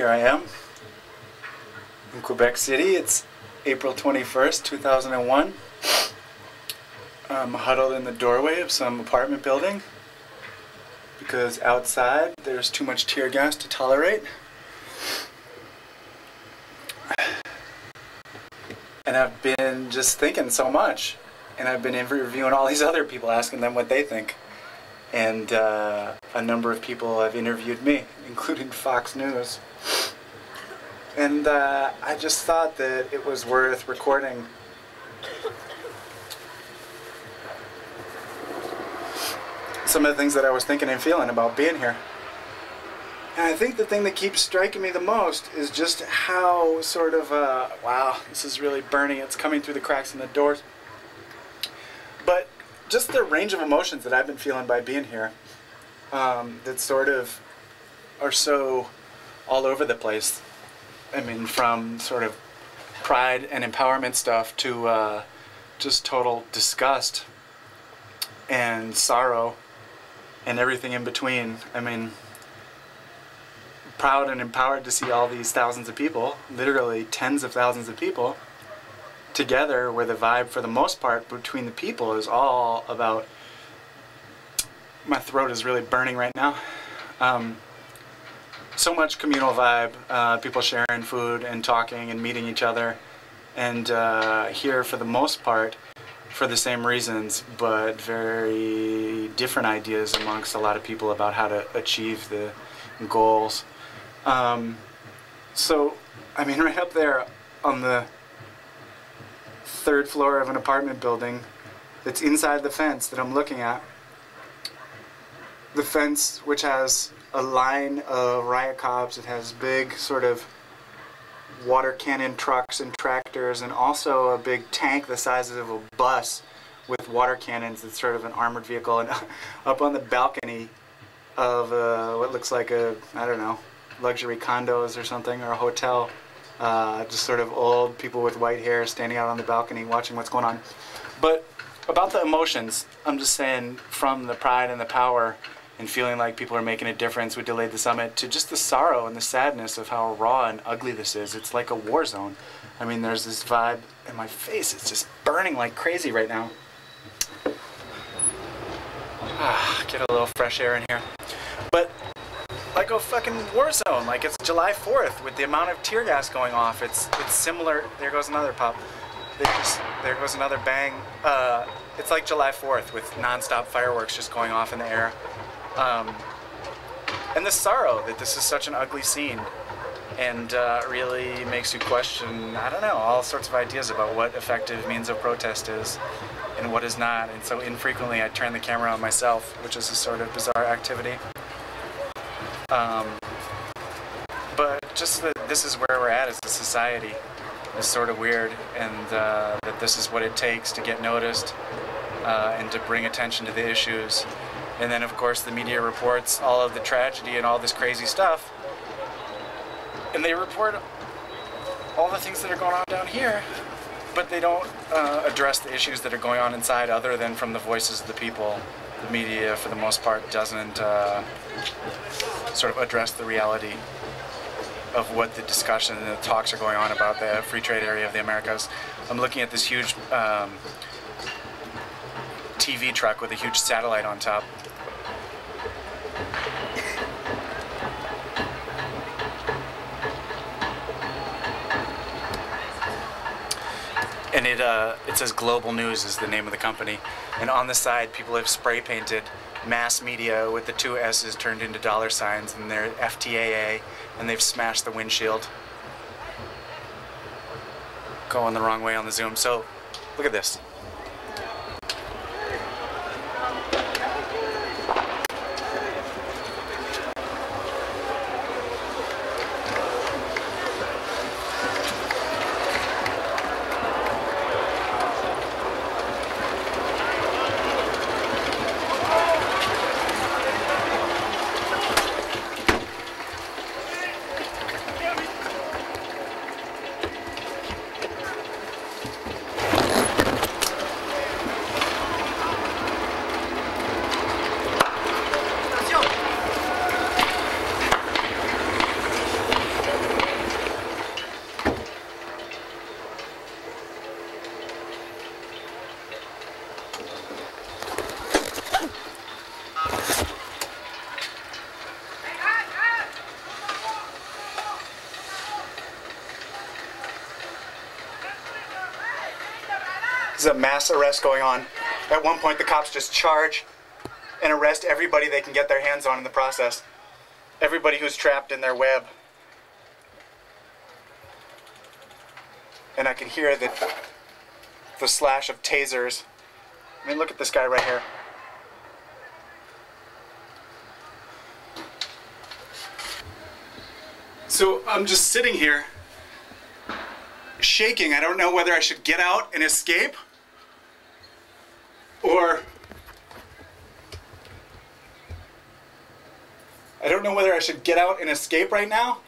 Here I am in Quebec City. It's April 21st, 2001. I'm huddled in the doorway of some apartment building because outside there's too much tear gas to tolerate. And I've been just thinking so much, and I've been interviewing all these other people, asking them what they think. And a number of people have interviewed me, including Fox News. And I just thought that it was worth recording some of the things that I was thinking and feeling about being here. And I think the thing that keeps striking me the most is just how sort of, wow, this is really burning. It's coming through the cracks in the doors. But just the range of emotions that I've been feeling by being here, that sort of are so all over the place. I mean, from sort of pride and empowerment stuff to just total disgust and sorrow and everything in between. I mean, proud and empowered to see all these thousands of people, literally tens of thousands of people, together, where the vibe for the most part between the people is all about, my throat is really burning right now, so much communal vibe, people sharing food and talking and meeting each other, and here for the most part for the same reasons, but very different ideas amongst a lot of people about how to achieve the goals. So, I mean, right up there on the third floor of an apartment building that's inside the fence that I'm looking at, the fence which has a line of riot cops, it has big sort of water cannon trucks and tractors, and also a big tank the size of a bus with water cannons. It's sort of an armored vehicle. And up on the balcony of what looks like a, I don't know, luxury condos or something, or a hotel, just sort of old people with white hair standing out on the balcony watching what's going on. But about the emotions, I'm just saying, from the pride and the power and feeling like people are making a difference, we delayed the summit, to just the sorrow and the sadness of how raw and ugly this is. It's like a war zone. I mean, there's this vibe in my face. It's just burning like crazy right now. Get a little fresh air in here. But like a fucking war zone, like it's July 4th with the amount of tear gas going off. It's similar. There goes another pop. There goes another bang. It's like July 4th with non-stop fireworks just going off in the air. And the sorrow that this is such an ugly scene, and really makes you question, I don't know, all sorts of ideas about what effective means of protest is and what is not. And so infrequently I turn the camera on myself, which is a sort of bizarre activity. But just that this is where we're at as a society is sort of weird, and that this is what it takes to get noticed and to bring attention to the issues. And then, of course, the media reports all of the tragedy and all this crazy stuff. And they report all the things that are going on down here, but they don't address the issues that are going on inside other than from the voices of the people. The media, for the most part, doesn't sort of address the reality of what the discussion and the talks are going on about the free trade area of the Americas. I'm looking at this huge TV truck with a huge satellite on top. And it says Global News is the name of the company. And on the side, people have spray painted mass media with the two S's turned into $signs, and they're FTAA, and they've smashed the windshield. Going the wrong way on the zoom. So, look at this. There's a mass arrest going on. At one point, the cops just charge and arrest everybody they can get their hands on in the process. Everybody who's trapped in their web. And I can hear the slash of tasers. I mean, look at this guy right here. So I'm just sitting here, shaking. I don't know whether I should get out and escape, or I don't know whether I should get out and escape right now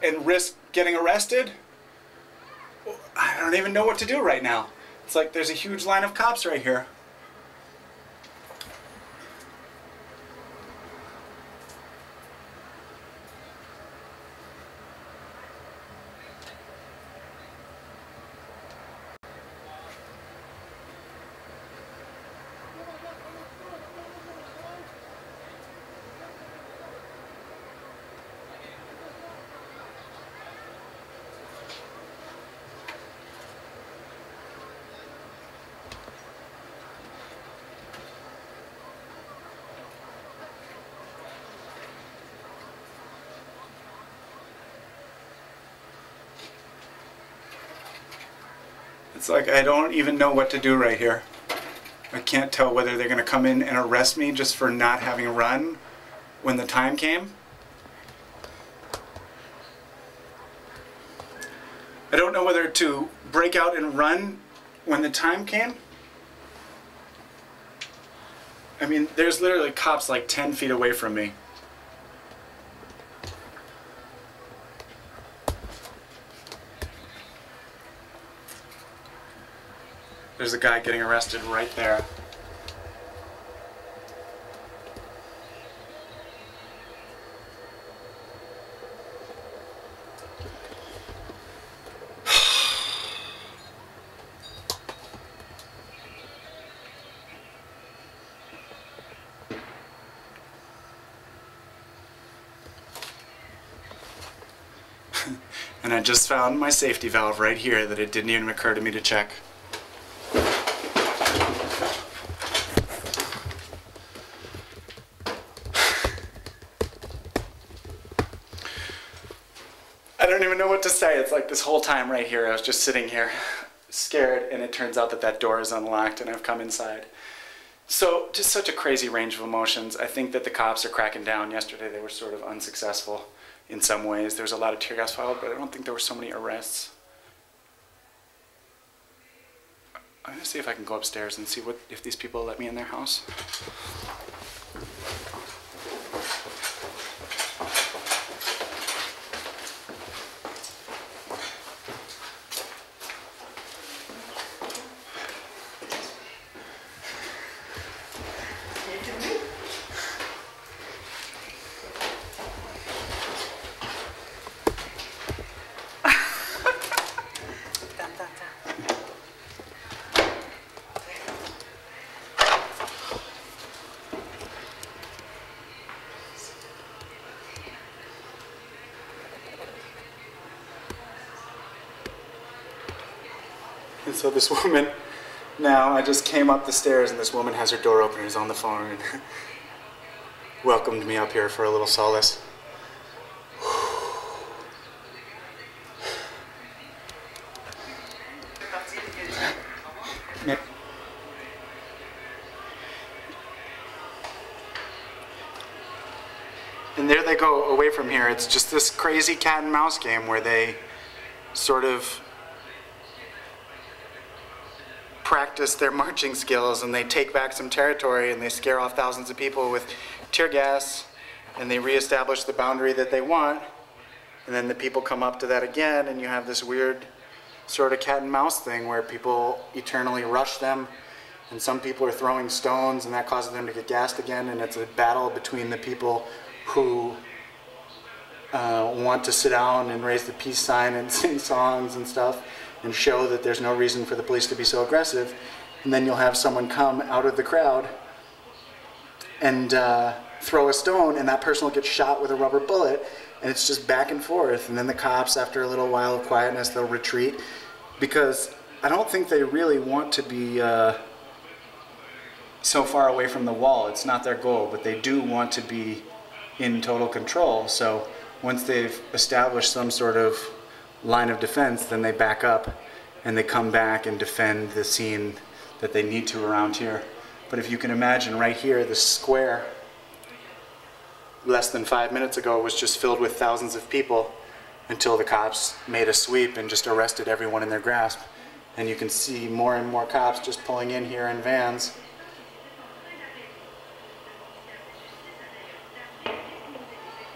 and risk getting arrested. I don't even know what to do right now. It's like there's a huge line of cops right here. It's like I don't even know what to do right here. I can't tell whether they're going to come in and arrest me just for not having run when the time came. I don't know whether to break out and run when the time came. I mean, there's literally cops like 10 feet away from me. There's a guy getting arrested right there. And I just found my safety valve right here that it didn't even occur to me to check. I don't even know what to say. It's like this whole time right here I was just sitting here scared, and it turns out that that door is unlocked and I've come inside. So just such a crazy range of emotions. I think that the cops are cracking down. Yesterday they were sort of unsuccessful in some ways. There's a lot of tear gas filed, but I don't think there were so many arrests. I'm gonna see if I can go upstairs and see if these people let me in their house. And so this woman, now I just came up the stairs and this woman has her door open and is on the phone and welcomed me up here for a little solace. And there they go away from here. It's just this crazy cat and mouse game where they sort of practice their marching skills and they take back some territory and they scare off thousands of people with tear gas and they reestablish the boundary that they want, and then the people come up to that again and you have this weird sort of cat and mouse thing where people eternally rush them and some people are throwing stones and that causes them to get gassed again, and it's a battle between the people who want to sit down and raise the peace sign and sing songs and stuff and show that there's no reason for the police to be so aggressive. And then you'll have someone come out of the crowd and throw a stone, and that person will get shot with a rubber bullet, and it's just back and forth. And then the cops, after a little while of quietness, they'll retreat because I don't think they really want to be so far away from the wall. It's not their goal, but they do want to be in total control. So once they've established some sort of line of defense, then they back up and they come back and defend the scene that they need to around here. But if you can imagine right here, the square, less than 5 minutes ago, was just filled with thousands of people until the cops made a sweep and just arrested everyone in their grasp. And you can see more and more cops just pulling in here in vans.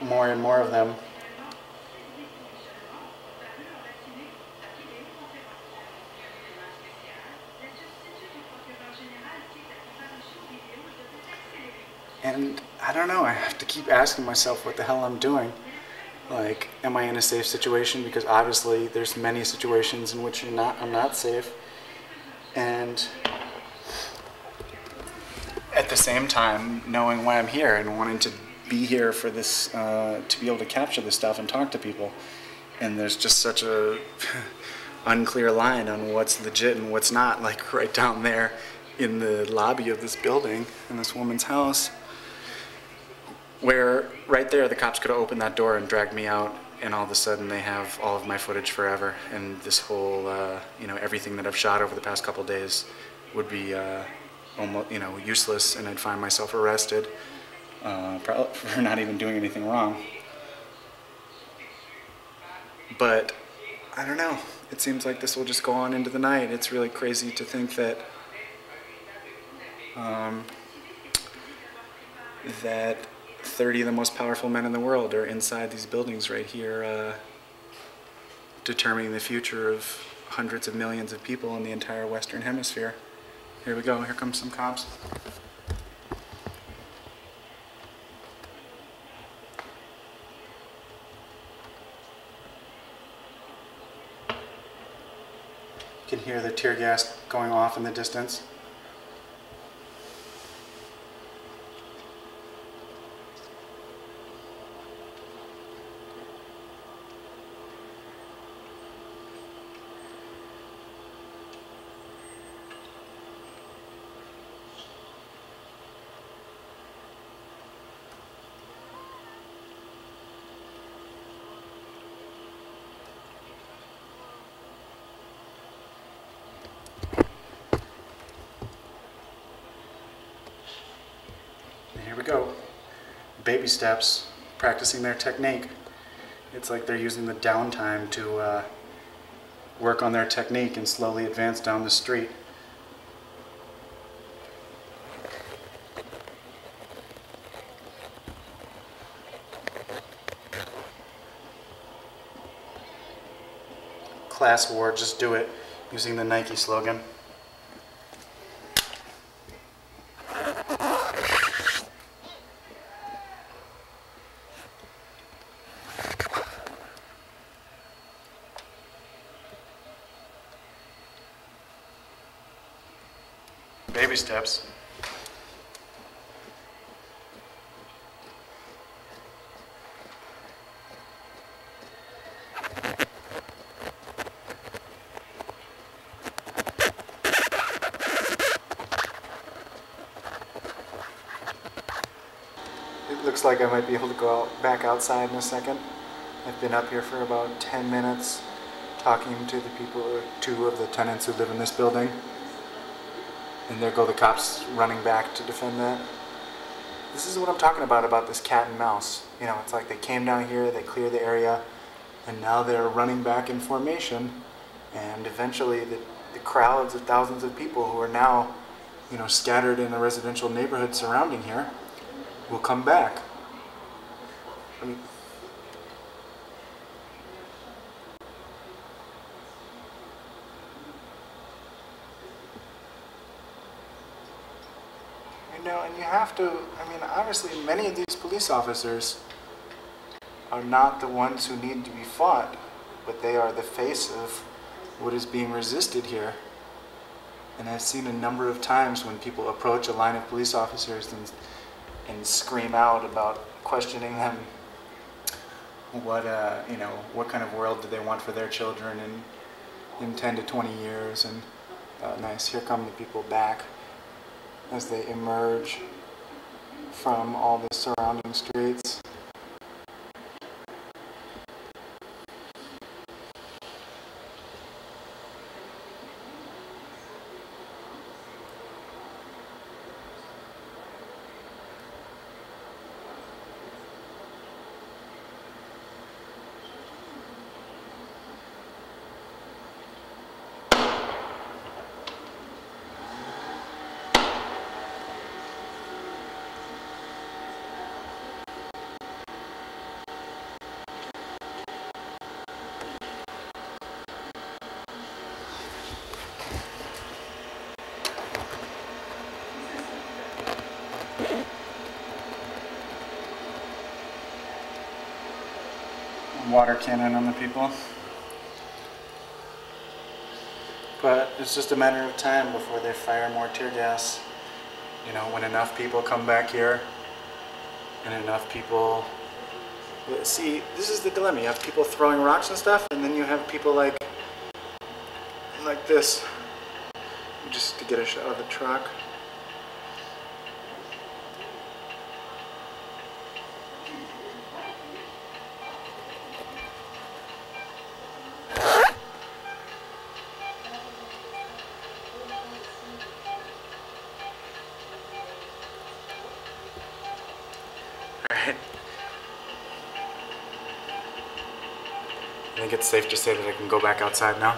More and more of them. And I don't know, I have to keep asking myself what the hell I'm doing. Like, am I in a safe situation? Because obviously there's many situations in which I'm not safe. And at the same time, knowing why I'm here and wanting to be here for this, to be able to capture this stuff and talk to people. And there's just such a unclear line on what's legit and what's not, like right down there in the lobby of this building, in this woman's house, where right there the cops could have opened that door and dragged me out, and all of a sudden they have all of my footage forever, and this whole, you know, everything that I've shot over the past couple days would be almost, you know, useless, and I'd find myself arrested. Probably for not even doing anything wrong. But I don't know, it seems like this will just go on into the night. It's really crazy to think that that 30 of the most powerful men in the world are inside these buildings right here, determining the future of hundreds of millions of people in the entire Western Hemisphere. Here we go, here comes some cops. You can hear the tear gas going off in the distance. Here we go. Baby steps, practicing their technique. It's like they're using the downtime to work on their technique and slowly advance down the street. Class war, just do it, using the Nike slogan. Baby steps. It looks like I might be able to go back outside in a second. I've been up here for about 10 minutes talking to the people, two of the tenants who live in this building. And there go the cops running back to defend that. This is what I'm talking about this cat and mouse. You know, it's like they came down here, they cleared the area, and now they're running back in formation. And eventually the crowds of thousands of people who are now, you know, scattered in the residential neighborhood surrounding here will come back. I mean, you know, and you have to, I mean, obviously many of these police officers are not the ones who need to be fought, but they are the face of what is being resisted here. And I've seen a number of times when people approach a line of police officers and scream out about questioning them what, you know, what kind of world do they want for their children, and, in 10 to 20 years. And nice, here come the people back as they emerge from all the surrounding streets. Water cannon on the people. But it's just a matter of time before they fire more tear gas. You know, when enough people come back here and enough people... See, this is the dilemma. You have people throwing rocks and stuff, and then you have people like this, just to get a shot of the truck. I think it's safe to say that I can go back outside now.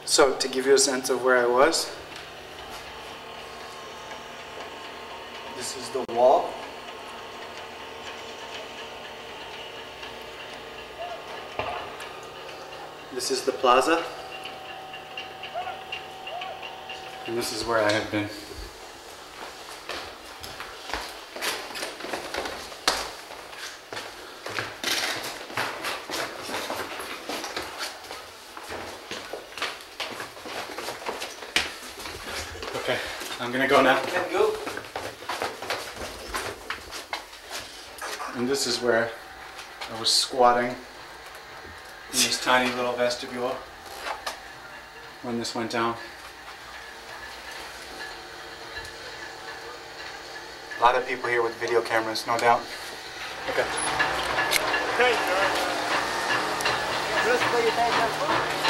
So, to give you a sense of where I was, this is the wall. This is the plaza. And this is where I have been. Okay, I'm gonna go now. Yeah, go. And this is where I was squatting in this tiny little vestibule when this went down. A lot of people here with video cameras, no doubt. Okay. Just play your tag.